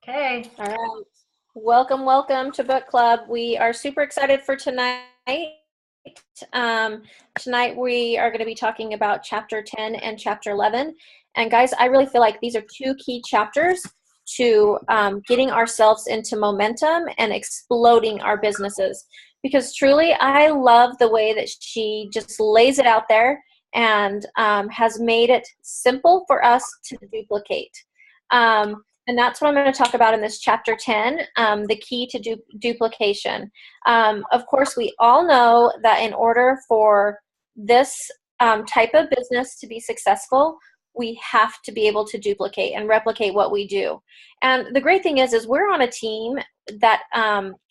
Okay. All right. Welcome, welcome to book club. We are super excited for tonight. Um, Tonight we are going to be talking about chapter 10 and chapter 11. And guys, I really feel like these are two key chapters to getting ourselves into momentum and exploding our businesses. Because truly, I love the way that she just lays it out there and has made it simple for us to duplicate. And that's what I'm going to talk about in this chapter 10, the key to duplication. Of course, we all know that in order for this type of business to be successful, we have to be able to duplicate and replicate what we do. And the great thing is we're on a team that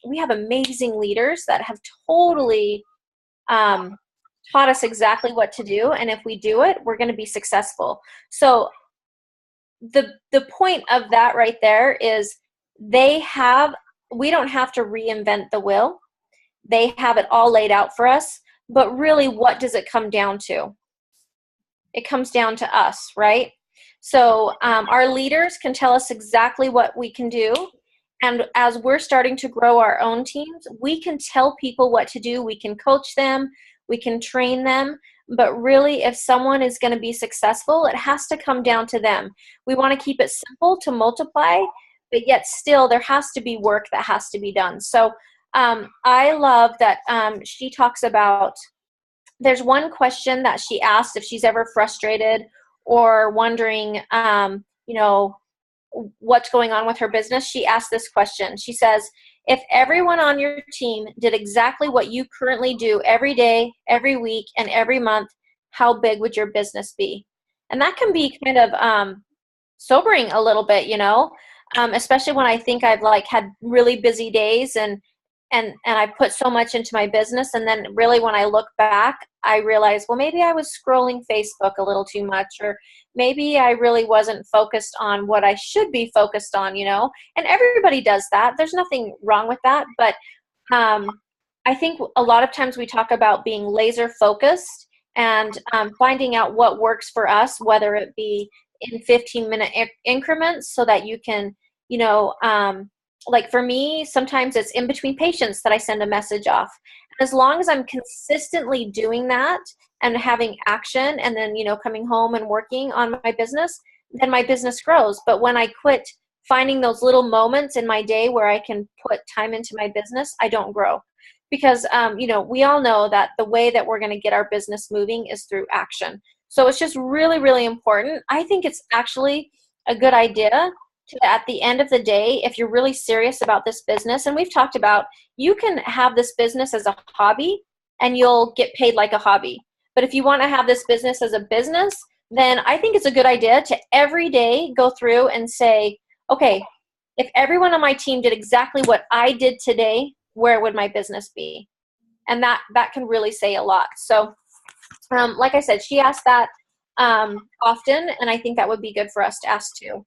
we have amazing leaders that have totally taught us exactly what to do. And if we do it, we're going to be successful. So the point of that right there is we don't have to reinvent the wheel. They have it all laid out for us. But really, what does it come down to? It comes down to us, right? So our leaders can tell us exactly what we can do. And as we're starting to grow our own teams, we can tell people what to do. We can coach them. We can train them. But really, if someone is going to be successful, it has to come down to them. We want to keep it simple to multiply, but yet still there has to be work that has to be done. So I love that she talks about, there's one question that she asked if she's ever frustrated or wondering, what's going on with her business. She asked this question. She says, if everyone on your team did exactly what you currently do every day, every week, and every month, how big would your business be? And that can be kind of sobering a little bit, especially when I think I've had really busy days and I put so much into my business, and then really when I look back, I realize, well, maybe I was scrolling Facebook a little too much, or maybe I really wasn't focused on what I should be focused on, and everybody does that. There's nothing wrong with that, but I think a lot of times we talk about being laser focused and finding out what works for us, whether it be in 15-minute increments so that you can, like for me, sometimes it's in between patients that I send a message off. As long as I'm consistently doing that and having action and then, coming home and working on my business, then my business grows. But when I quit finding those little moments in my day where I can put time into my business, I don't grow. Because, we all know that the way that we're going to get our business moving is through action. So it's just really, really important. I think it's actually a good idea at the end of the day, if you're really serious about this business, and we've talked about, you can have this business as a hobby and you'll get paid like a hobby. But if you want to have this business as a business, then I think it's a good idea to every day go through and say, okay, if everyone on my team did exactly what I did today, where would my business be? And that can really say a lot. So like I said, she asked that often, and I think that would be good for us to ask too.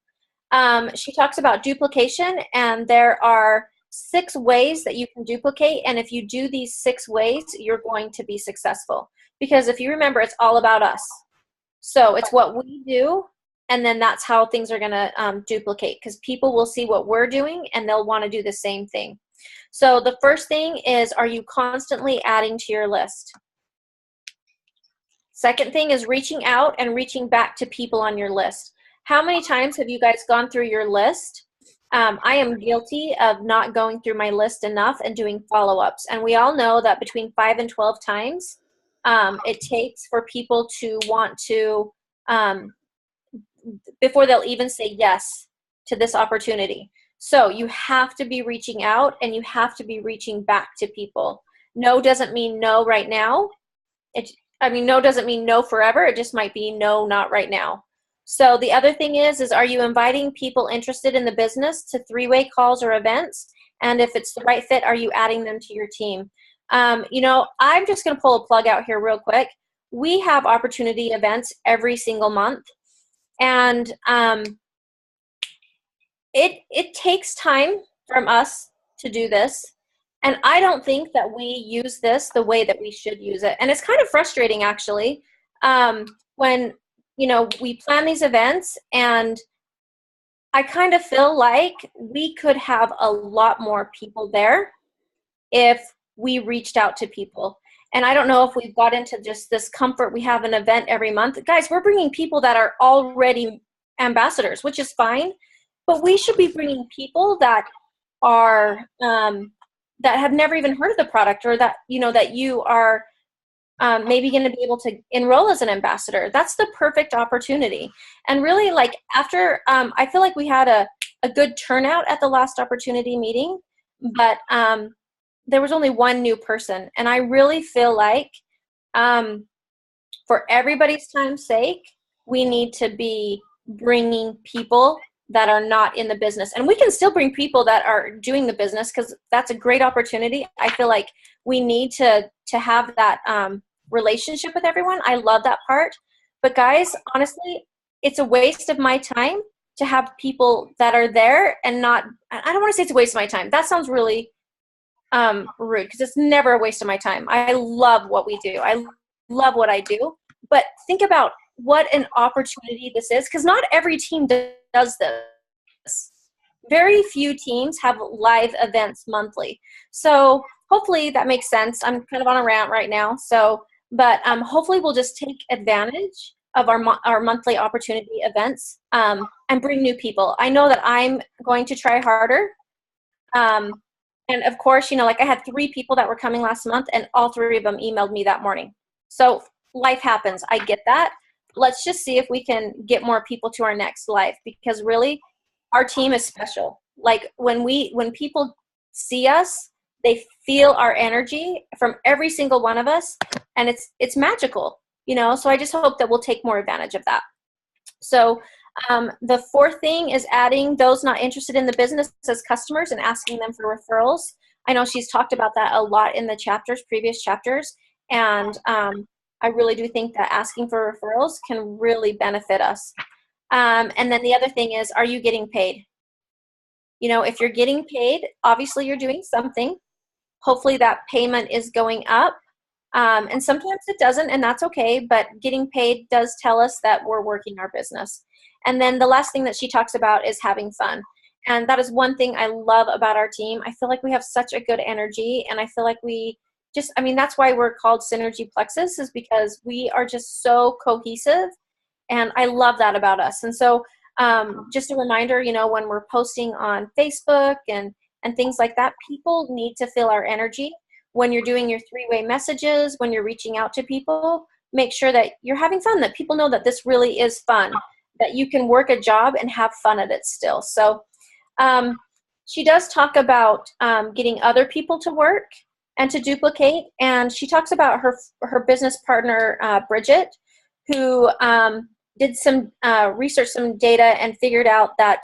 She talks about duplication, and there are 6 ways that you can duplicate. And if you do these 6 ways, you're going to be successful. Because if you remember, it's all about us. So it's what we do, and then that's how things are going to duplicate, because people will see what we're doing and they'll want to do the same thing. So the first thing is, are you constantly adding to your list? Second thing is reaching out and reaching back to people on your list. How many times have you guys gone through your list? I am guilty of not going through my list enough and doing follow-ups. And we all know that between 5 and 12 times it takes for people to want to, before they'll even say yes to this opportunity. So you have to be reaching out and you have to be reaching back to people. No doesn't mean no right now. No doesn't mean no forever. It just might be no, not right now. So the other thing is are you inviting people interested in the business to 3-way calls or events? And if it's the right fit, are you adding them to your team? I'm just going to pull a plug out here real quick. We have opportunity events every single month. And it takes time from us to do this. And I don't think that we use this the way that we should use it. And it's kind of frustrating, actually, when we plan these events and I kind of feel like we could have a lot more people there if we reached out to people. And I don't know if we've got into just this comfort. We have an event every month. Guys, we're bringing people that are already ambassadors, which is fine. But we should be bringing people that are that have never even heard of the product, or that, you know, that you are maybe going to be able to enroll as an ambassador. That's the perfect opportunity. And really, like, after I feel like we had a good turnout at the last opportunity meeting, but there was only one new person. And I really feel like for everybody's time's sake, we need to be bringing people that are not in the business. And we can still bring people that are doing the business, because that's a great opportunity. I feel like we need to have that relationship with everyone. I love that part. But guys, honestly, it's a waste of my time to have people that are there and not, I don't want to say it's a waste of my time. That sounds really rude, because it's never a waste of my time. I love what we do. I love what I do. But think about what an opportunity this is, because not every team does this. Very few teams have live events monthly. So hopefully that makes sense. I'm kind of on a rant right now. So, but hopefully we'll just take advantage of our monthly opportunity events and bring new people. I know that I'm going to try harder. And of course, you know, like, I had 3 people that were coming last month, and all 3 of them emailed me that morning. So life happens. I get that. Let's just see if we can get more people to our next live, because really, our team is special. Like, when people see us, they feel our energy from every single one of us, and it's magical, you know. So I just hope that we'll take more advantage of that. So the 4th thing is adding those not interested in the business as customers and asking them for referrals. I know she's talked about that a lot in the previous chapters, and I really do think that asking for referrals can really benefit us. And then the other thing is, are you getting paid? You know, if you're getting paid, obviously you're doing something. Hopefully that payment is going up. And sometimes it doesn't, and that's okay, but getting paid does tell us that we're working our business. And then the last thing that she talks about is having fun. And that is one thing I love about our team. I feel like we have such a good energy, and I feel like we just, I mean, that's why we're called Synergy Plexus, is because we are just so cohesive, and I love that about us. And so just a reminder, you know, when we're posting on Facebook and things like that, people need to feel our energy. When you're doing your 3-way messages, when you're reaching out to people, make sure that you're having fun, that people know that this really is fun, that you can work a job and have fun at it still. So she does talk about getting other people to work and to duplicate. And she talks about her business partner, Bridget, who did some research, some data, and figured out that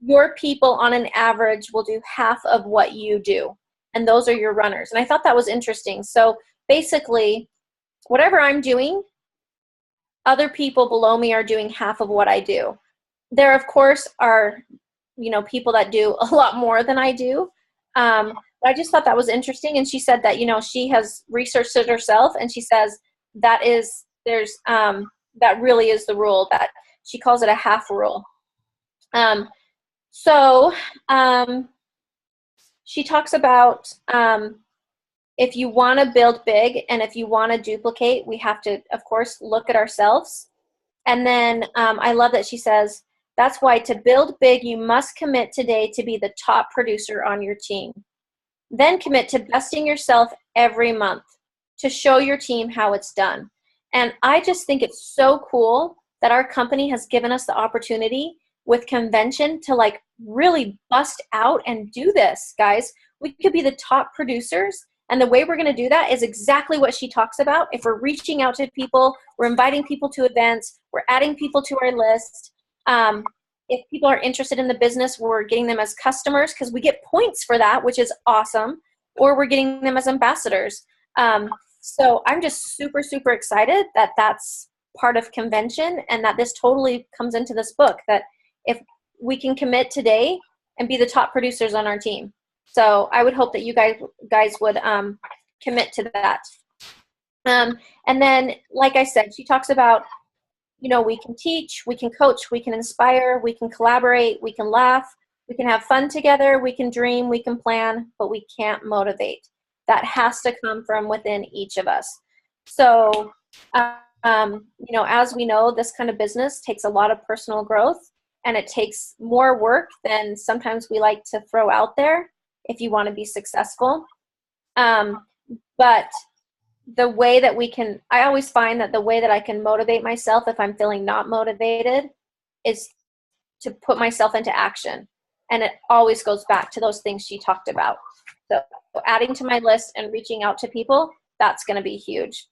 your people on an average will do half of what you do. And those are your runners. And I thought that was interesting. So basically, whatever I'm doing, other people below me are doing half of what I do. There, of course, are, you know, people that do a lot more than I do. But I just thought that was interesting. And she said that, you know, she has researched it herself, and she says that really is the rule, that she calls it a half rule. She talks about if you want to build big and if you want to duplicate, we have to, of course, look at ourselves. And then I love that she says, that's why to build big, you must commit today to be the top producer on your team. Then commit to besting yourself every month to show your team how it's done. And I just think it's so cool that our company has given us the opportunity with convention to, like, really bust out and do this, guys. We could be the top producers, and the way we're going to do that is exactly what she talks about. If we're reaching out to people, we're inviting people to events, we're adding people to our list. If people are interested in the business, we're getting them as customers, because we get points for that, which is awesome, or we're getting them as ambassadors. So I'm just super, super excited that that's part of convention, and that this totally comes into this book, that if we can commit today and be the top producers on our team. So I would hope that you guys would commit to that. And then, like I said, she talks about we can teach, we can coach, we can inspire, we can collaborate, we can laugh, we can have fun together, we can dream, we can plan, but we can't motivate. That has to come from within each of us. So, as we know, this kind of business takes a lot of personal growth, and it takes more work than sometimes we like to throw out there if you want to be successful. But the way that I always find that the way that I can motivate myself if I'm feeling not motivated is to put myself into action. And it always goes back to those things she talked about. So adding to my list and reaching out to people, that's going to be huge.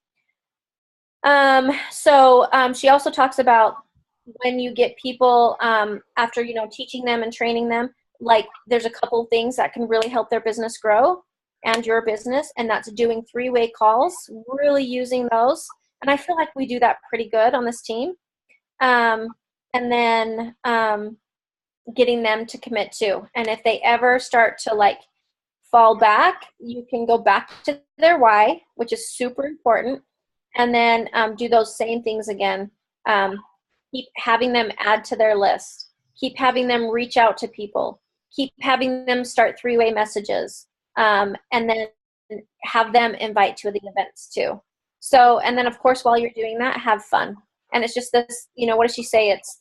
She also talks about when you get people after, teaching them and training them, like there's a couple of things that can really help their business grow and your business, and that's doing 3-way calls, really using those. And I feel like we do that pretty good on this team. And then getting them to commit to. And if they ever start to fall back, you can go back to their why, which is super important, and then do those same things again. Keep having them add to their list. Keep having them reach out to people. Keep having them start 3-way messages. And then have them invite to the events too. So, and then of course, while you're doing that, have fun. And it's just this, what does she say? It's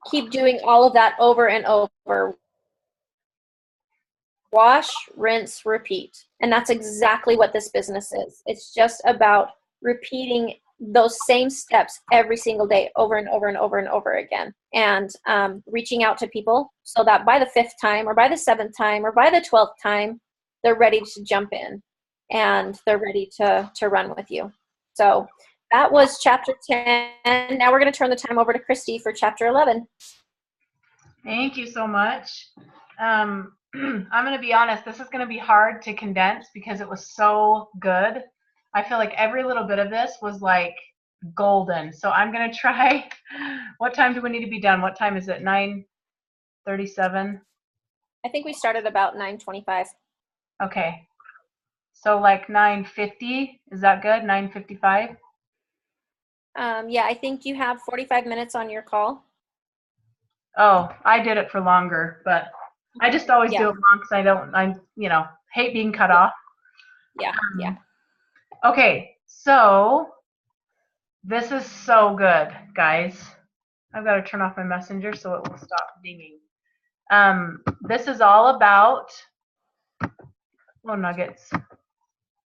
keep doing all of that over and over. Wash, rinse, repeat. And that's exactly what this business is. It's just about repeating those same steps every single day over and over and over and over again, and reaching out to people so that by the 5th time or by the 7th time or by the 12th time, they're ready to jump in and they're ready to run with you. So that was chapter 10. Now we're going to turn the time over to Christy for chapter 11. Thank you so much. I'm going to be honest, this is going to be hard to condense because it was so good. I feel like every little bit of this was like golden. So I'm going to try. What time do we need to be done? What time is it? 9:37? I think we started about 9:25. Okay. So like 9:50, is that good? 9:55? Yeah, I think you have 45 minutes on your call. Oh, I did it for longer, but I just always do it long because I hate being cut off. Yeah, yeah. Okay, so this is so good, guys. I've got to turn off my messenger so it will stop dinging. This is all about nuggets.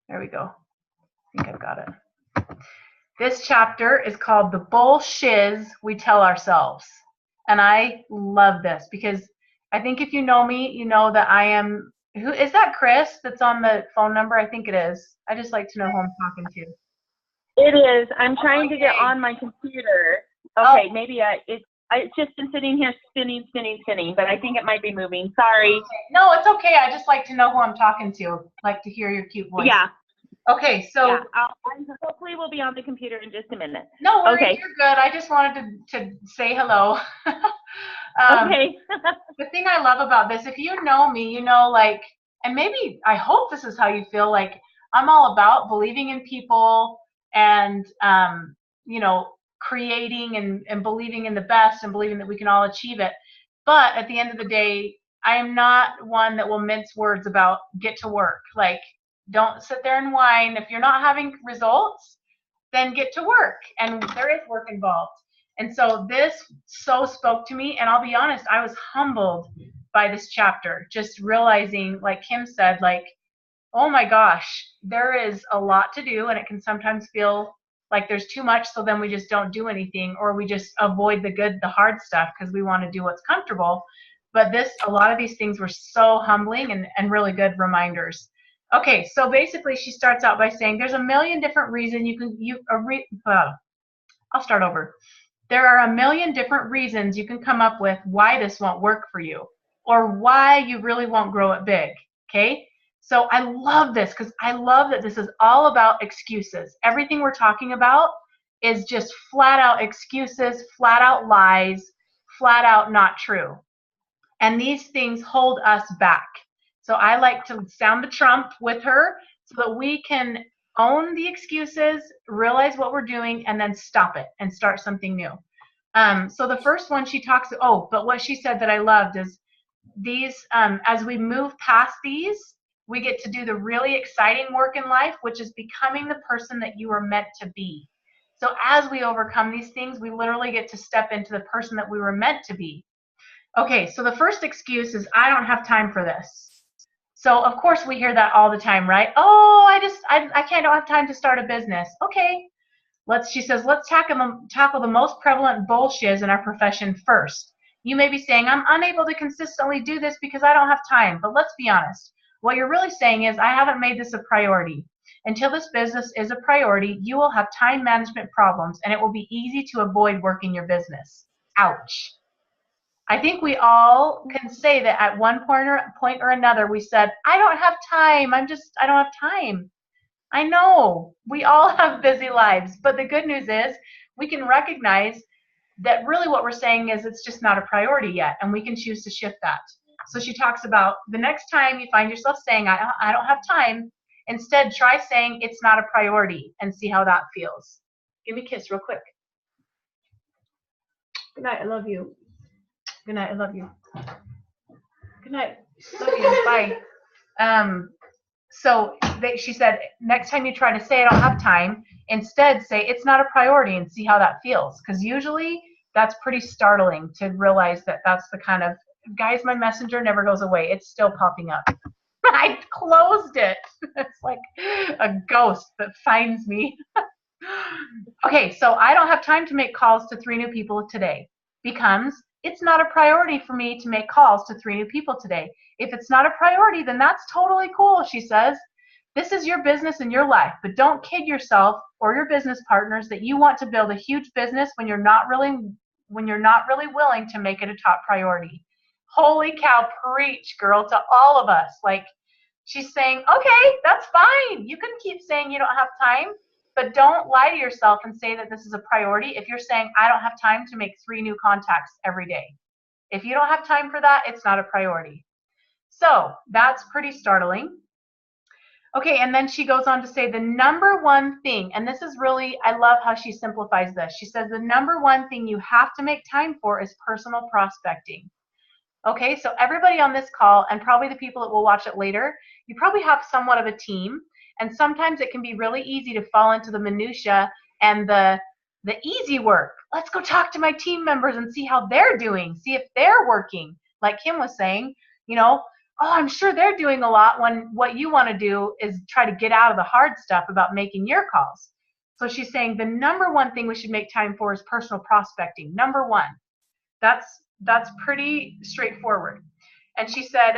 There we go. I think I've got it. This chapter is called The Bull Shiz We Tell Ourselves. And I love this because I think if you know me, you know that I am. Who is that? Chris that's on the phone number? I think it is. I just like to know who I'm talking to. It is. I'm trying to get on my computer. Okay, maybe it's just been sitting here spinning, but I think it might be moving. Sorry. No, it's okay. I just like to know who I'm talking to. Like to hear your cute voice. Yeah. Okay, so yeah, hopefully we'll be on the computer in just a minute. No worries, okay. You're good. I just wanted to say hello. Okay. The thing I love about this, if you know me, you know, and maybe I hope this is how you feel, like I'm all about believing in people and, creating and believing in the best and believing that we can all achieve it. But at the end of the day, I am not one that will mince words about get to work. Like, don't sit there and whine. If you're not having results, then get to work. And there is work involved. And so this so spoke to me. And I'll be honest, I was humbled by this chapter, just realizing, like Kim said, oh my gosh, there is a lot to do. And it can sometimes feel like there's too much. So then we just don't do anything, or we just avoid the hard stuff because we want to do what's comfortable. But a lot of these things were so humbling and really good reminders. Okay, so basically she starts out by saying there's a million different reasons I'll start over. There are a million different reasons you can come up with why this won't work for you or why you really won't grow it big, okay? So I love this because I love that this is all about excuses. Everything we're talking about is just flat out excuses, flat out lies, flat out not true. And these things hold us back. So I like to sound the trump with her so that we can own the excuses, realize what we're doing, and then stop it and start something new. So the first one she talks, but what she said that I loved is these, as we move past these, we get to do the really exciting work in life, which is becoming the person that you were meant to be. So as we overcome these things, we literally get to step into the person that we were meant to be. Okay, so the first excuse is, I don't have time for this. So of course we hear that all the time, right? Oh, I don't have time to start a business. Okay, she says, let's tackle the most prevalent bullshit in our profession first. You may be saying, I'm unable to consistently do this because I don't have time. But let's be honest. What you're really saying is, I haven't made this a priority. Until this business is a priority, you will have time management problems, and it will be easy to avoid working your business. Ouch. I think we all can say that at one point or another, we said, I don't have time. I don't have time. I know we all have busy lives, but the good news is we can recognize that really what we're saying is it's just not a priority yet, and we can choose to shift that. So she talks about the next time you find yourself saying, I don't have time, instead try saying it's not a priority and see how that feels. Give me a kiss real quick. Good night, I love you. Good night, I love you. Good night, love you, bye. So she said, next time you try to say I don't have time, instead say it's not a priority and see how that feels. Because usually that's pretty startling to realize that that's the kind of, guys, my messenger never goes away. It's still popping up. I closed it. It's like a ghost that finds me. Okay, so I don't have time to make calls to 3 new people today. Becomes, it's not a priority for me to make calls to 3 new people today. If it's not a priority, then that's totally cool, she says. This is your business and your life, but don't kid yourself or your business partners that you want to build a huge business when you're not really willing to make it a top priority. Holy cow, preach, girl, to all of us. Like, she's saying, okay, that's fine. You can keep saying you don't have time, but don't lie to yourself and say that this is a priority if you're saying, I don't have time to make 3 new contacts every day. If you don't have time for that, it's not a priority. So that's pretty startling. Okay, and then she goes on to say the number one thing, and this is really, I love how she simplifies this. She says the number one thing you have to make time for is personal prospecting. Okay, so everybody on this call, and probably the people that will watch it later, you probably have somewhat of a team, and sometimes it can be really easy to fall into the minutia and the easy work. Let's go talk to my team members and see how they're doing, see if they're working. Like Kim was saying, you know, oh, I'm sure they're doing a lot, when what you want to do is try to get out of the hard stuff about making your calls. So she's saying the number one thing we should make time for is personal prospecting. Number one. That's pretty straightforward. And she said,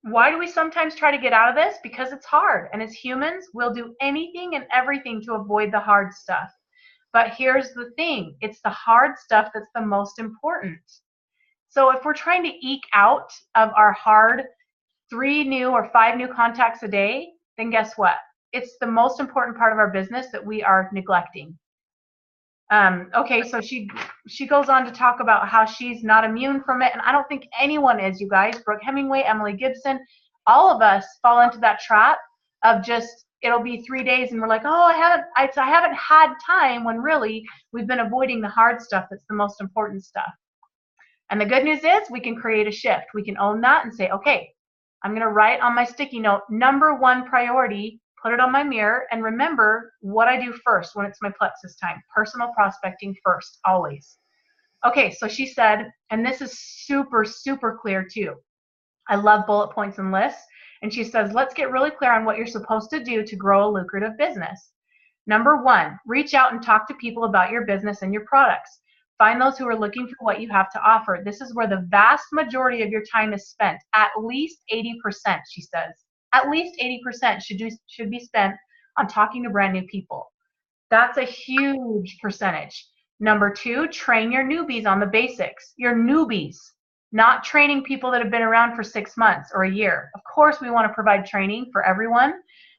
why do we sometimes try to get out of this? Because it's hard. And as humans, we'll do anything and everything to avoid the hard stuff. But here's the thing. It's the hard stuff that's the most important. So if we're trying to eke out of our hard 3 new or 5 new contacts a day, then guess what? It's the most important part of our business that we are neglecting. Okay, so she goes on to talk about how she's not immune from it, and I don't think anyone is, you guys. Brooke Hemingway, Emily Gibson, all of us fall into that trap of just, it'll be 3 days and we're like, oh, I haven't had time, when really we've been avoiding the hard stuff that's the most important stuff. And the good news is we can create a shift. We can own that and say, okay, I'm going to write on my sticky note, number one priority, put it on my mirror, and remember what I do first when it's my plexus time. Personal prospecting first, always. Okay, so she said, and this is super, super clear too. I love bullet points and lists. And she says, let's get really clear on what you're supposed to do to grow a lucrative business. Number one, reach out and talk to people about your business and your products. Find those who are looking for what you have to offer. This is where the vast majority of your time is spent, at least 80%, she says. At least 80% should be spent on talking to brand new people. That's a huge percentage. Number two, train your newbies on the basics. Your newbies, not training people that have been around for 6 months or a year. Of course, we want to provide training for everyone,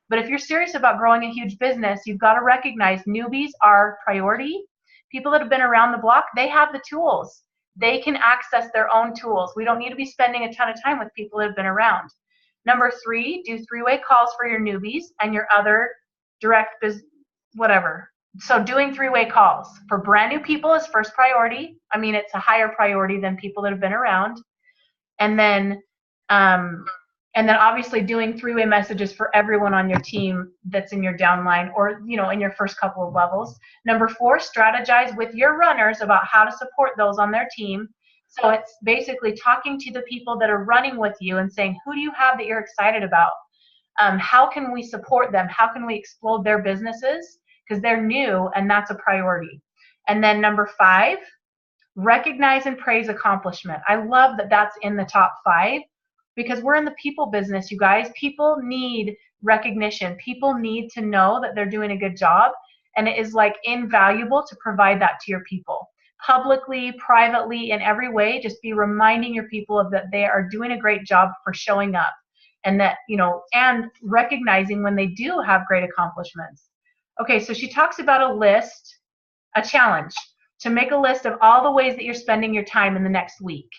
but if you're serious about growing a huge business, you've got to recognize newbies are priority. People that have been around the block, they have the tools. They can access their own tools. We don't need to be spending a ton of time with people that have been around. Number three, do 3-way calls for your newbies and your other direct whatever. So doing 3-way calls for brand new people is first priority. I mean, it's a higher priority than people that have been around. And then obviously doing 3-way messages for everyone on your team that's in your downline or, in your first couple of levels. Number 4, strategize with your runners about how to support those on their team. So it's basically talking to the people that are running with you and saying, who do you have that you're excited about? How can we support them? How can we explode their businesses? Because they're new and that's a priority. And then number 5, recognize and praise accomplishment. I love that that's in the top 5 because we're in the people business, you guys. People need recognition. People need to know that they're doing a good job, and it is like invaluable to provide that to your people. Publicly, privately, in every way, just be reminding your people of that they are doing a great job for showing up, and that, and recognizing when they do have great accomplishments. Okay, so she talks about a challenge, to make a list of all the ways that you're spending your time in the next week,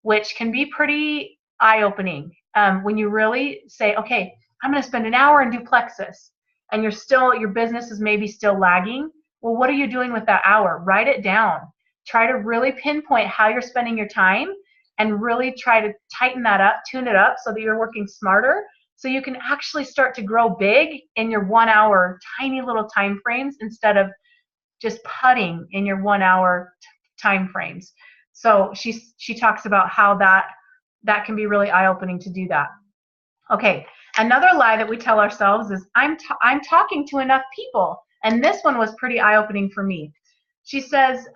which can be pretty eye-opening when you really say, okay, I'm going to spend an hour in duplexes, and your business is maybe still lagging. Well, what are you doing with that hour? Write it down. Try to really pinpoint how you're spending your time and really try to tighten that up, tune it up so that you're working smarter, so you can actually start to grow big in your 1 hour tiny little time frames instead of just putting in your 1 hour time frames. So she talks about how that can be really eye-opening to do that. Okay, another lie that we tell ourselves is I'm talking to enough people, and this one was pretty eye-opening for me. She says,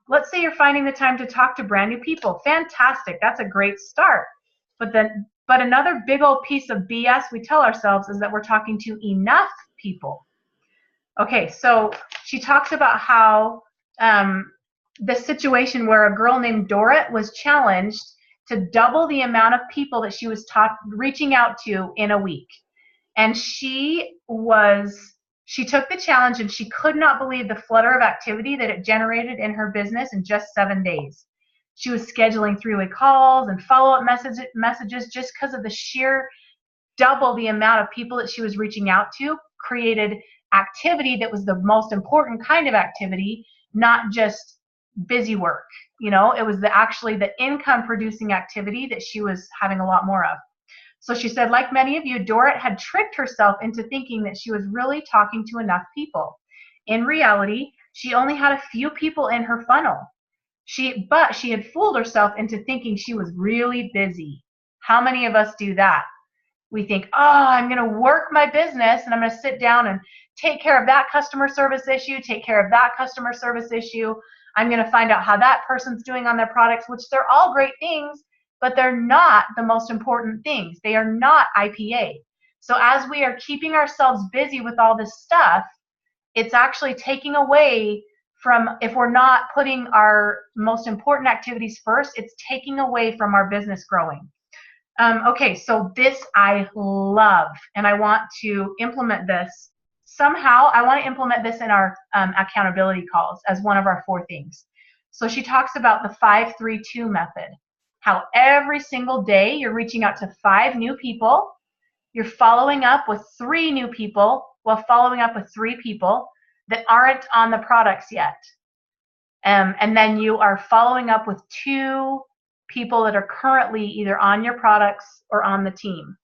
let's say you're finding the time to talk to brand new people. Fantastic, that's a great start. But another big old piece of BS we tell ourselves is that we're talking to enough people. Okay, so she talks about how the situation where a girl named Dorrit was challenged to double the amount of people that she was reaching out to in a week. And she took the challenge, and she could not believe the flutter of activity that it generated in her business in just 7 days. She was scheduling 3-way calls and follow-up messages just because of the sheer double the amount of people that she was reaching out to created activity that was the most important kind of activity, not just busy work. It was actually the income producing activity that she was having a lot more of. So she said, like many of you, Dorrit had tricked herself into thinking that she was really talking to enough people. In reality, she only had a few people in her funnel. But she had fooled herself into thinking she was really busy. How many of us do that? We think, oh, I'm going to work my business and I'm going to sit down and take care of that customer service issue, take care of that customer service issue. I'm going to find out how that person's doing on their products, which they're all great things, but they're not the most important things. They are not IPA. So as we are keeping ourselves busy with all this stuff, it's actually taking away from, if we're not putting our most important activities first, it's taking away from our business growing. Okay, so this I love, and I want to implement this somehow. I want to implement this in our accountability calls as one of our 4 things. So she talks about the 5-3-2 method, how every single day you're reaching out to 5 new people, you're following up with 3 new people, while following up with 3 people that aren't on the products yet. And then you are following up with 2 people that are currently either on your products or on the team,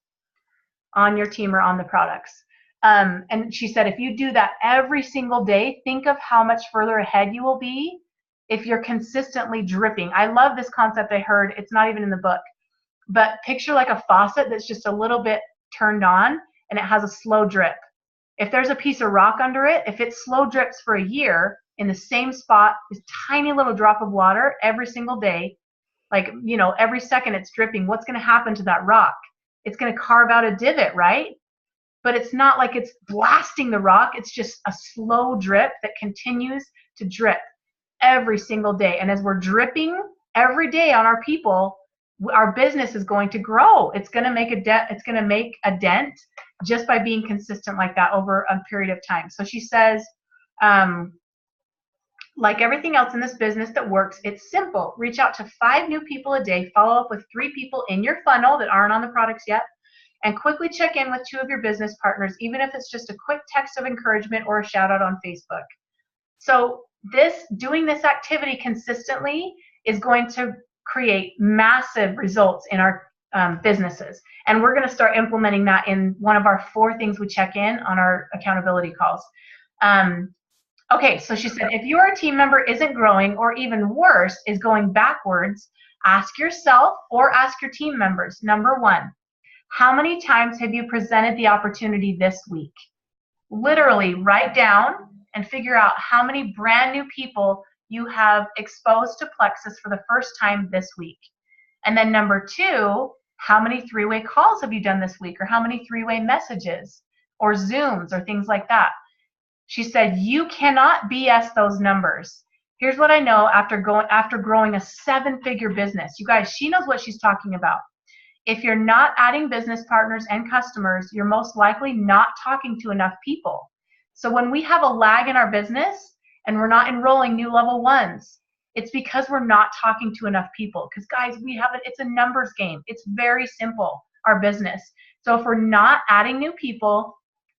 on your team or on the products. And she said, if you do that every single day, think of how much further ahead you will be if you're consistently dripping. I love this concept I heard. It's not even in the book, but picture like a faucet that's just a little bit turned on and it has a slow drip. If there's a piece of rock under it, if it slow drips for a year in the same spot, this tiny little drop of water every single day, like, every second it's dripping, what's going to happen to that rock? It's going to carve out a divot, right? But it's not like it's blasting the rock. It's just a slow drip that continues to drip every single day. And as we're dripping every day on our people, our business is going to grow. It's going to make a dent. It's going to make a dent just by being consistent like that over a period of time. So she says, like everything else in this business that works, it's simple. Reach out to 5 new people a day, follow up with 3 people in your funnel that aren't on the products yet, and quickly check in with 2 of your business partners, even if it's just a quick text of encouragement or a shout out on Facebook. So doing this activity consistently is going to create massive results in our businesses. And we're going to start implementing that in one of our 4 things we check in on our accountability calls. Okay, so she said, if your team member isn't growing, or even worse, is going backwards, ask yourself or ask your team members, number 1, how many times have you presented the opportunity this week? Literally write down and figure out how many brand new people you have exposed to Plexus for the first time this week. And then number 2, how many 3-way calls have you done this week, or how many 3-way messages or Zooms or things like that? She said, you cannot BS those numbers. Here's what I know after growing a 7-figure business. You guys, she knows what she's talking about. If you're not adding business partners and customers, you're most likely not talking to enough people. So when we have a lag in our business and we're not enrolling new level 1s, it's because we're not talking to enough people. Because guys, it's a numbers game. It's very simple, our business. So if we're not adding new people,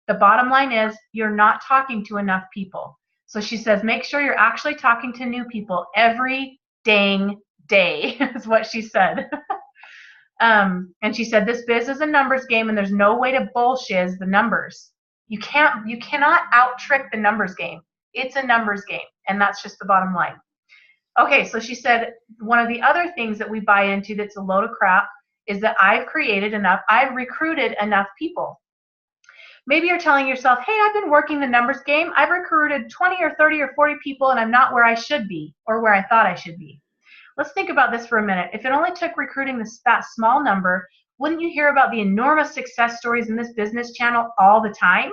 the bottom line is you're not talking to enough people. So she says, make sure you're actually talking to new people every dang day, is what she said. And she said, this biz is a numbers game, and there's no way to bullshit the numbers. You cannot out-trick the numbers game. It's a numbers game, and that's just the bottom line. Okay, so she said, one of the other things that we buy into that's a load of crap is that I've recruited enough people. Maybe you're telling yourself, hey, I've been working the numbers game. I've recruited 20 or 30 or 40 people, and I'm not where I should be or where I thought I should be. Let's think about this for a minute. If it only took recruiting that small number, wouldn't you hear about the enormous success stories in this business channel all the time?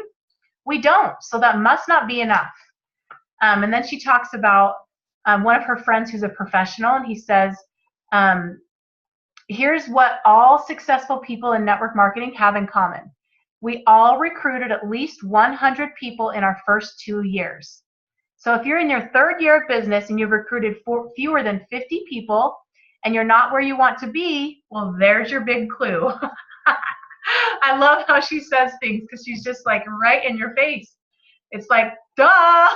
We don't, so that must not be enough. And then she talks about one of her friends who's a professional, and he says, here's what all successful people in network marketing have in common. We all recruited at least 100 people in our first 2 years. So if you're in your 3rd year of business and you've recruited fewer than 50 people and you're not where you want to be, well, there's your big clue. I love how she says things, because she's just like right in your face. It's like, duh.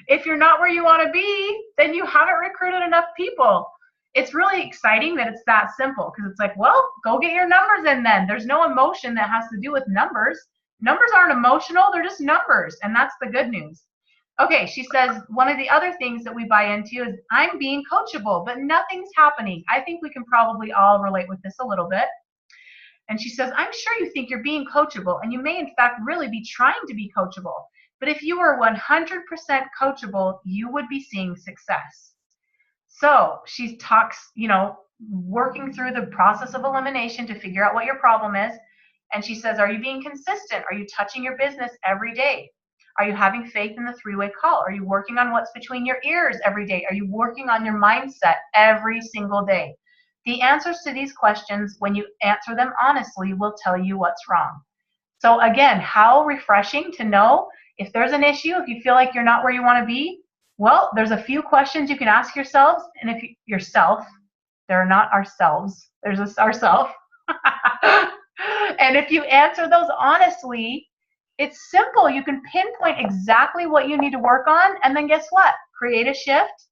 If you're not where you want to be, then you haven't recruited enough people. It's really exciting that it's that simple, because it's like, well, go get your numbers in then. There's no emotion that has to do with numbers. Numbers aren't emotional, they're just numbers, and that's the good news. Okay, she says, one of the other things that we buy into is I'm being coachable, but nothing's happening. I think we can probably all relate with this a little bit. And she says, I'm sure you think you're being coachable, and you may in fact really be trying to be coachable. But if you were 100% coachable, you would be seeing success. So she talks, working through the process of elimination to figure out what your problem is. And she says, are you being consistent? Are you touching your business every day? Are you having faith in the 3-way call? Are you working on what's between your ears every day? Are you working on your mindset every single day? The answers to these questions, when you answer them honestly, will tell you what's wrong. So again, how refreshing to know if there's an issue, if you feel like you're not where you want to be. Well, there's a few questions you can ask yourselves, and if yourself, they're not ourselves, there's ourself. And if you answer those honestly, it's simple. You can pinpoint exactly what you need to work on, and then guess what? Create a shift,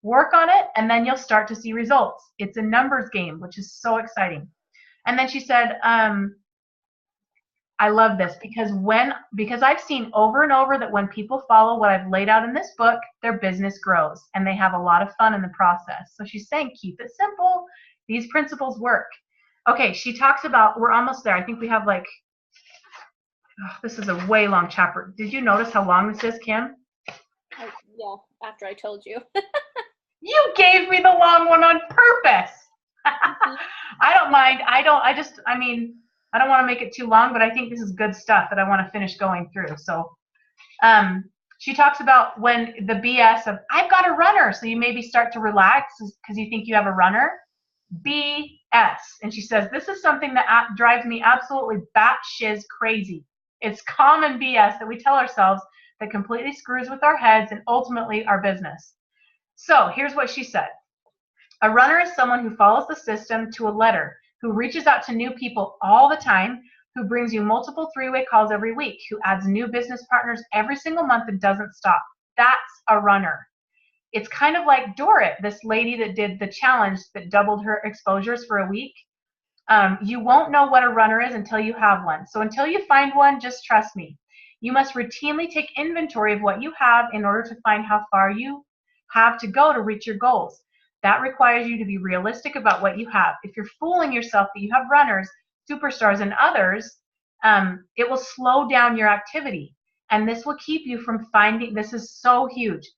work on it, and then you'll start to see results. It's a numbers game, which is so exciting. And then she said, I love this because I've seen over and over that when people follow what I've laid out in this book, their business grows and they have a lot of fun in the process. So she's saying, keep it simple. These principles work. Okay, she talks about, we're almost there. I think we have this is a way long chapter. Did you notice how long this is, Kim? Yeah, after I told you. You gave me the long one on purpose. I don't mind. I don't want to make it too long, but I think this is good stuff that I want to finish going through. So she talks about when the BS of, I've got a runner, so you maybe start to relax because you think you have a runner. BS. And she says, this is something that drives me absolutely batshit crazy. It's common BS that we tell ourselves that completely screws with our heads and ultimately our business. So here's what she said. A runner is someone who follows the system to a letter. who reaches out to new people all the time, who brings you multiple three-way calls every week, who adds new business partners every single month and doesn't stop. That's a runner. It's kind of like Dorrit, this lady that did the challenge that doubled her exposures for a week. You won't know what a runner is until you have one. So until you find one, just trust me. You must routinely take inventory of what you have in order to find how far you have to go to reach your goals. That requires you to be realistic about what you have. If you're fooling yourself that you have runners, superstars, and others, it will slow down your activity. And this will keep you from finding, this is so huge.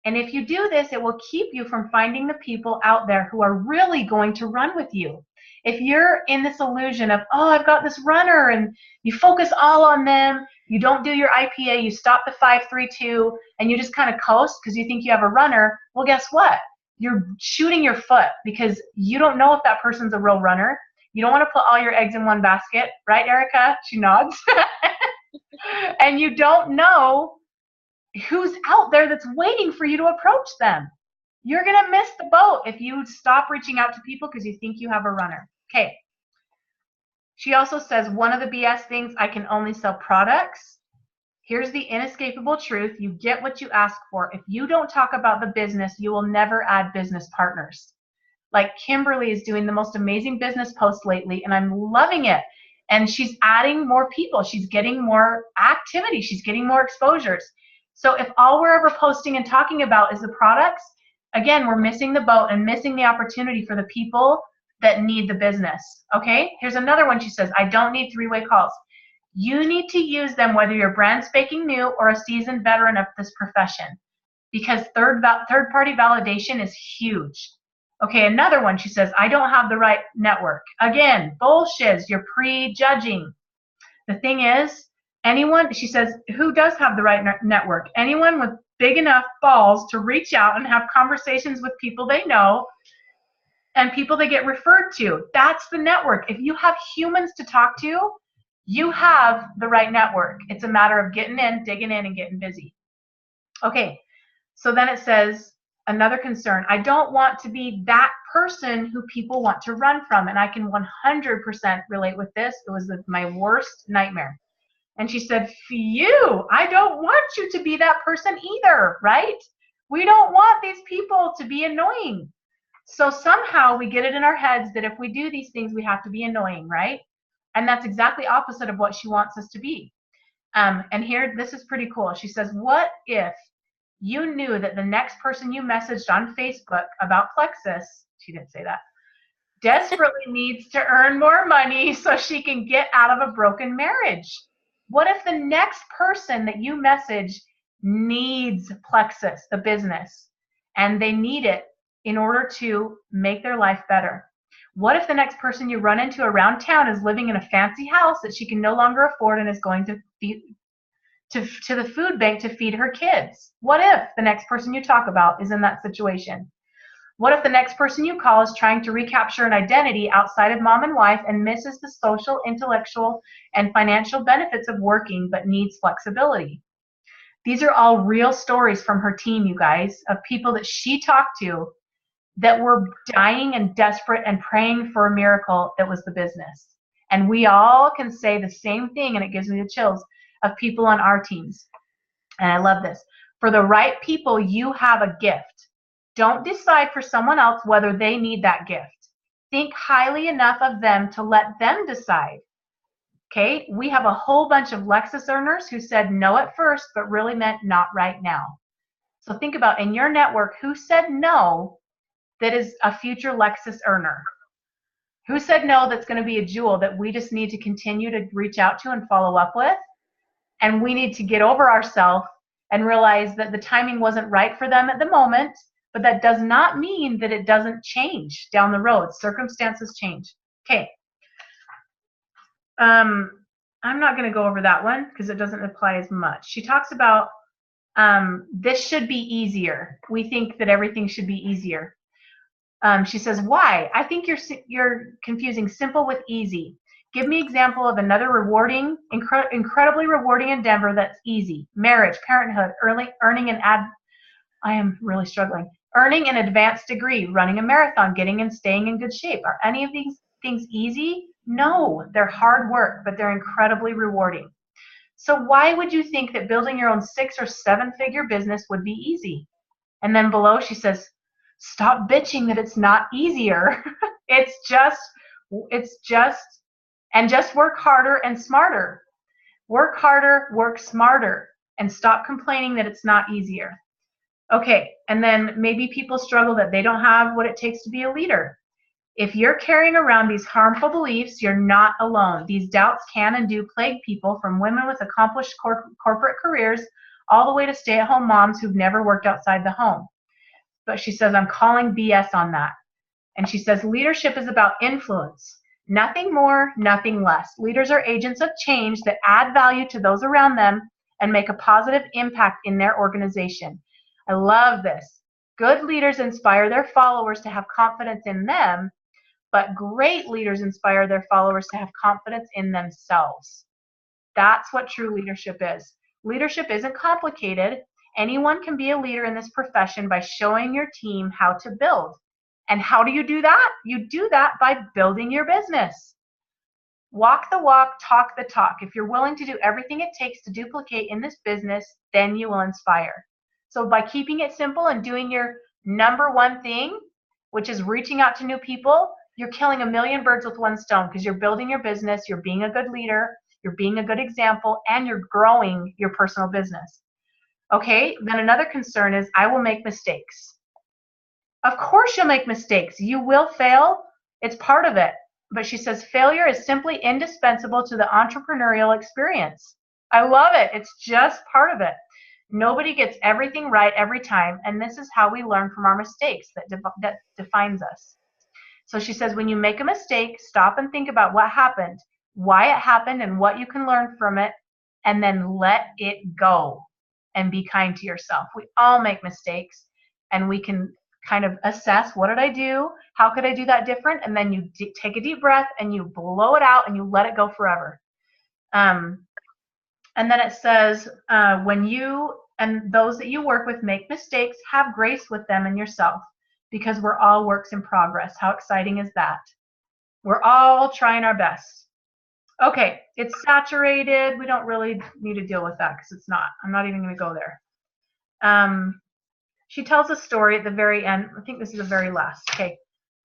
And if you do this, it will keep you from finding the people out there who are really going to run with you. If you're in this illusion of, oh, I've got this runner, and you focus all on them, you don't do your IPA, you stop the 5-3-2, and you just kind of coast because you think you have a runner, well, guess what? You're shooting your foot because you don't know if that person's a real runner. You don't want to put all your eggs in one basket, right, Erica? She nods. And you don't know who's out there that's waiting for you to approach them. You're going to miss the boat if you stop reaching out to people because you think you have a runner. Okay. She also says, one of the BS things, I can only sell products. Here's the inescapable truth. You get what you ask for. If you don't talk about the business, you will never add business partners. Like Kimberly is doing the most amazing business posts lately, and I'm loving it. And she's adding more people. She's getting more activity. She's getting more exposures. So if all we're ever posting and talking about is the products, again, we're missing the boat and missing the opportunity for the people that need the business. Okay, here's another one. She says, I don't need three-way calls. You need to use them whether you're brand spanking new or a seasoned veteran of this profession, because third-party validation is huge. Okay, another one. She says, I don't have the right network. Again, bullshit. You're prejudging. The thing is, anyone, she says, who does have the right network? Anyone with big enough balls to reach out and have conversations with people they know and people they get referred to. That's the network. If you have humans to talk to, you have the right network. It's a matter of getting in, digging in, and getting busy. Okay, so then it says, another concern, I don't want to be that person who people want to run from. And I can 100% relate with this. It was my worst nightmare. And she said, phew, I don't want you to be that person either, right? We don't want these people to be annoying. So somehow we get it in our heads that if we do these things, we have to be annoying, right? And that's exactly opposite of what she wants us to be. And here, this is pretty cool. She says, what if you knew that the next person you messaged on Facebook about Plexus, she didn't say that, desperately needs to earn more money so she can get out of a broken marriage? What if the next person that you message needs Plexus, the business, and they need it in order to make their life better? What if the next person you run into around town is living in a fancy house that she can no longer afford and is going to the food bank to feed her kids? What if the next person you talk about is in that situation? What if the next person you call is trying to recapture an identity outside of mom and wife and misses the social, intellectual, and financial benefits of working but needs flexibility? These are all real stories from her team, you guys, of people that she talked to that were dying and desperate and praying for a miracle that was the business. And we all can say the same thing, and it gives me the chills, of people on our teams. And I love this. For the right people, you have a gift. Don't decide for someone else whether they need that gift. Think highly enough of them to let them decide. Okay, we have a whole bunch of Lexus earners who said no at first, but really meant not right now. So think about in your network, who said no that is a future Lexus earner? Who said no that's going to be a jewel that we just need to continue to reach out to and follow up with? And we need to get over ourselves and realize that the timing wasn't right for them at the moment, but that does not mean that it doesn't change down the road. Circumstances change. Okay. I'm not going to go over that one because it doesn't apply as much. She talks about this should be easier. We think that everything should be easier. She says, why? I think you're confusing simple with easy. Give me an example of another rewarding, incredibly rewarding endeavor that's easy. Marriage, parenthood, earning an advanced degree, running a marathon, getting and staying in good shape. Are any of these things easy? No, they're hard work, but they're incredibly rewarding. So why would you think that building your own 6 or 7 figure business would be easy? And then below she says, stop bitching that it's not easier. it's just, and just work harder and smarter. Work harder, work smarter, and stop complaining that it's not easier. Okay, and then maybe people struggle that they don't have what it takes to be a leader. If you're carrying around these harmful beliefs, you're not alone. These doubts can and do plague people, from women with accomplished corporate careers all the way to stay-at-home moms who've never worked outside the home. But she says, I'm calling BS on that. And she says, leadership is about influence. Nothing more, nothing less. Leaders are agents of change that add value to those around them and make a positive impact in their organization. I love this. Good leaders inspire their followers to have confidence in them, but great leaders inspire their followers to have confidence in themselves. That's what true leadership is. Leadership isn't complicated. Anyone can be a leader in this profession by showing your team how to build. And how do you do that? You do that by building your business. Walk the walk, talk the talk. If you're willing to do everything it takes to duplicate in this business, then you will inspire. So by keeping it simple and doing your number one thing, which is reaching out to new people, you're killing 1,000,000 birds with one stone, because you're building your business, you're being a good leader, you're being a good example, and you're growing your personal business. Okay, then another concern is, I will make mistakes. Of course you'll make mistakes. You will fail. It's part of it. But she says failure is simply indispensable to the entrepreneurial experience. I love it. It's just part of it. Nobody gets everything right every time, and this is how we learn from our mistakes that defines us. So she says, when you make a mistake, stop and think about what happened, why it happened, and what you can learn from it, and then let it go and be kind to yourself. We all make mistakes, and we can kind of assess, what did I do? How could I do that different? And then you take a deep breath and you blow it out and you let it go forever. And then it says, when you and those that you work with make mistakes, have grace with them and yourself, because we're all works in progress. How exciting is that? We're all trying our best. Okay, it's saturated. We don't really need to deal with that because it's not. I'm not even going to go there. She tells a story at the very end. I think this is the very last. Okay.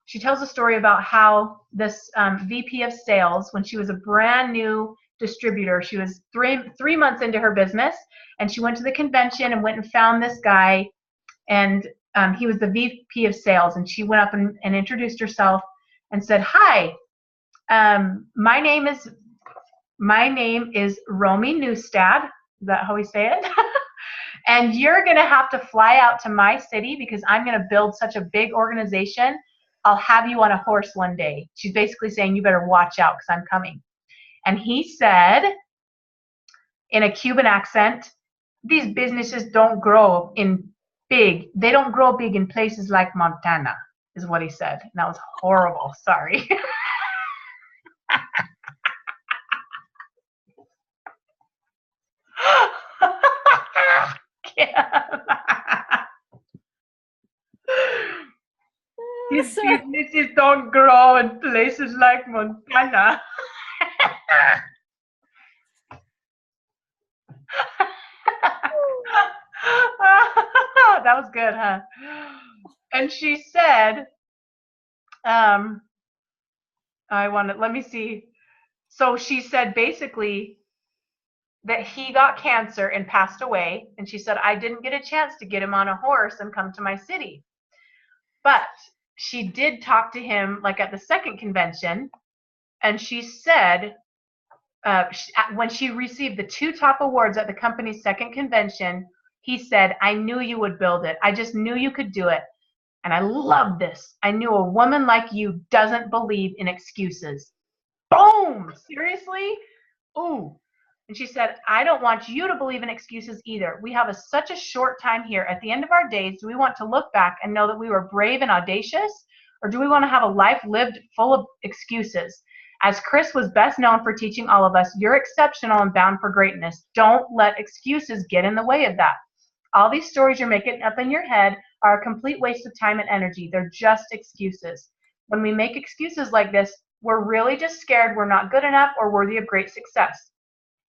She tells a story about how this VP of sales, when she was a brand new distributor, she was three months into her business, and she went to the convention and went and found this guy, and he was the VP of sales, and she went up and introduced herself and said, hi, my name is Romy Newstad. Is that how we say it? And you're going to have to fly out to my city because I'm going to build such a big organization. I'll have you on a horse one day. She's basically saying, you better watch out because I'm coming. And he said, in a Cuban accent, these businesses don't grow big. They don't grow big in places like Montana, is what he said. And that was horrible. Sorry. These businesses don't grow in places like Montana. That was good, huh? And she said, let me see. So she said basically that he got cancer and passed away. And she said, I didn't get a chance to get him on a horse and come to my city. But she did talk to him like at the second convention. And she said, when she received the 2 top awards at the company's second convention, he said, I knew you would build it. I just knew you could do it. And I love this. I knew a woman like you doesn't believe in excuses. Boom! Seriously? Ooh. And she said, I don't want you to believe in excuses either. We have such a short time here. At the end of our days, do we want to look back and know that we were brave and audacious? Or do we want to have a life lived full of excuses? As Chris was best known for teaching all of us, you're exceptional and bound for greatness. Don't let excuses get in the way of that. All these stories you're making up in your head are a complete waste of time and energy. They're just excuses. When we make excuses like this, We're really just scared we're not good enough or worthy of great success.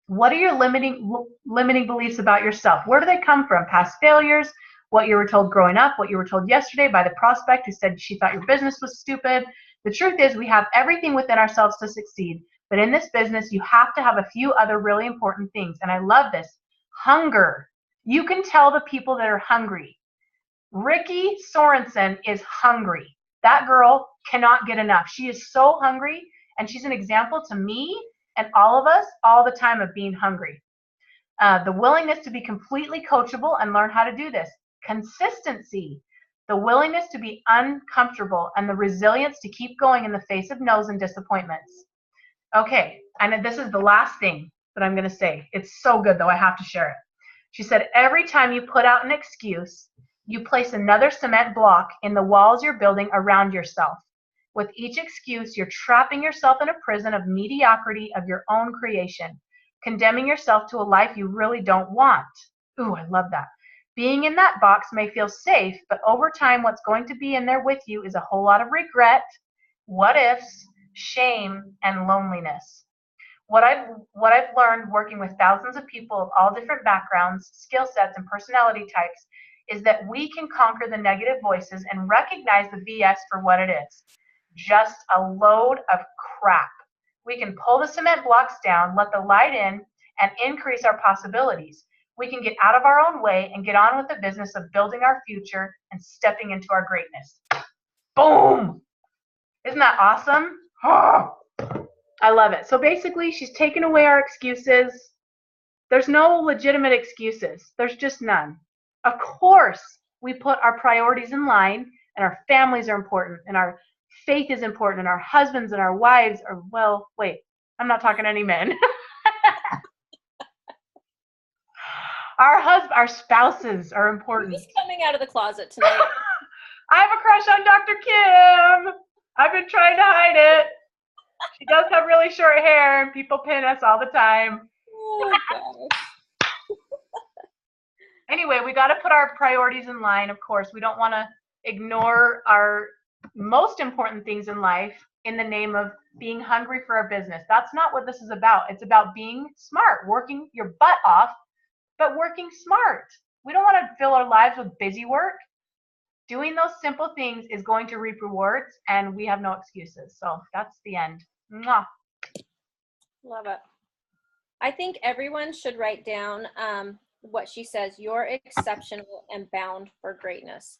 What are your limiting beliefs about yourself? Where do they come from? Past failures, what you were told growing up, what you were told yesterday by the prospect who said she thought your business was stupid. The truth is we have everything within ourselves to succeed. But in this business, you have to have a few other really important things. And I love this. Hunger. You can tell the people that are hungry. Ricky Sorensen is hungry. That girl cannot get enough. She is so hungry, and she's an example to me and all of us all the time of being hungry. The willingness to be completely coachable and learn how to do this. Consistency. The willingness to be uncomfortable and the resilience to keep going in the face of no's and disappointments. Okay, and this is the last thing that I'm going to say. It's so good, though. I have to share it. She said, every time you put out an excuse, you place another cement block in the walls you're building around yourself. With each excuse, you're trapping yourself in a prison of mediocrity of your own creation, condemning yourself to a life you really don't want. Ooh, I love that. Being in that box may feel safe, but over time, what's going to be in there with you is a whole lot of regret, what ifs, shame, and loneliness. What I've learned working with thousands of people of all different backgrounds, skill sets, and personality types is that we can conquer the negative voices and recognize the BS for what it is. Just a load of crap. We can pull the cement blocks down, let the light in, and increase our possibilities. We can get out of our own way and get on with the business of building our future and stepping into our greatness. Boom! Isn't that awesome? Oh, I love it. So basically, she's taken away our excuses. There's no legitimate excuses. There's just none. Of course, we put our priorities in line, and our families are important, and our faith is important, and our husbands and our wives are, well, wait, I'm not talking to any men. Our spouses are important. Who's coming out of the closet tonight? I have a crush on Dr. Kim. I've been trying to hide it. She does have really short hair, and people pin us all the time. Oh, gosh. Anyway, we got to put our priorities in line, of course. We don't want to ignore our most important things in life in the name of being hungry for our business. That's not what this is about. It's about being smart, working your butt off, but working smart. We don't want to fill our lives with busy work. Doing those simple things is going to reap rewards, and we have no excuses. So that's the end. Mwah. Love it. I think everyone should write down what she says. You're exceptional and bound for greatness.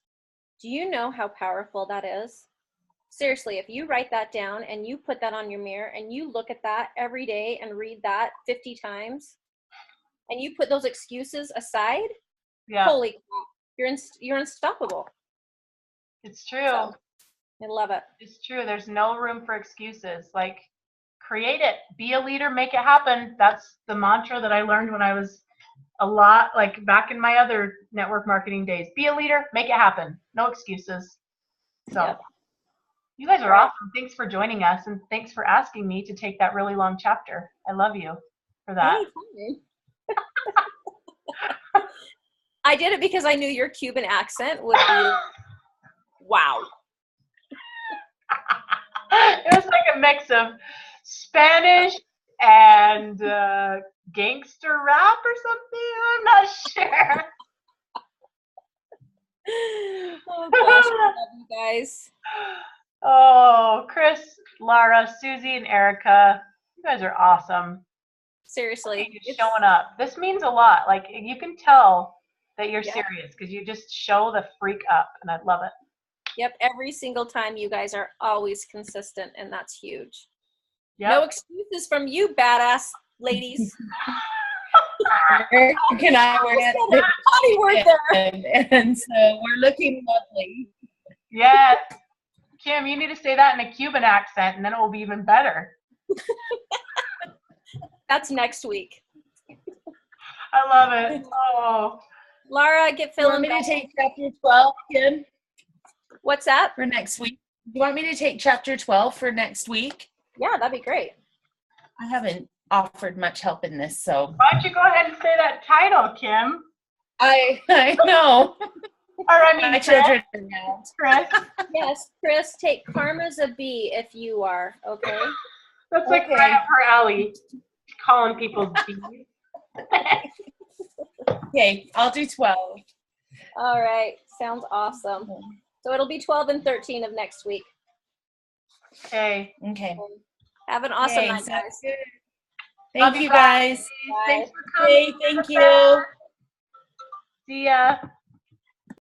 Do you know how powerful that is? Seriously, if you write that down and you put that on your mirror and you look at that every day and read that 50 times, and you put those excuses aside, holy crap, you're unstoppable. It's true. So, I love it. It's true. There's no room for excuses. Like, create it. Be a leader. Make it happen. That's the mantra that I learned when I was like back in my other network marketing days. Be a leader. Make it happen. No excuses. So, You guys are awesome. Thanks for joining us, and thanks for asking me to take that really long chapter. I love you for that. I did it because I knew your Cuban accent would be wow. It was like a mix of Spanish and gangster rap or something. I'm not sure. Oh gosh, I love you guys. Oh, Chris, Lara, Susie, and Erica, you guys are awesome. Seriously. You're showing up. This means a lot. Like, you can tell that you're serious because you just show the freak up, and I love it. Yep, every single time you guys are always consistent, and that's huge. Yep. No excuses from you, badass ladies. Can I wear it? Body word there. And so we're looking lovely. Yes. Kim, you need to say that in a Cuban accent, and then it will be even better. That's next week. I love it. Oh. Laura, get filling. You want me to take chapter 12, Kim? What's that? For next week. You want me to take chapter 12 for next week? Yeah, that'd be great. I haven't offered much help in this, so. Why don't you go ahead and say that title, Kim? I know. Or I mean, My Chris, children are around. Chris. Yes, Chris, take karma's a B if you are, okay? That's like Okay. right up her alley. Calling people bees. Okay, I'll do 12. All right, sounds awesome. So it'll be 12 and 13 of next week. Okay. Okay. Have an awesome Okay, night, sounds guys. good. Love Thank you you guys. Bye. Thanks for coming. Okay, thank you. See ya.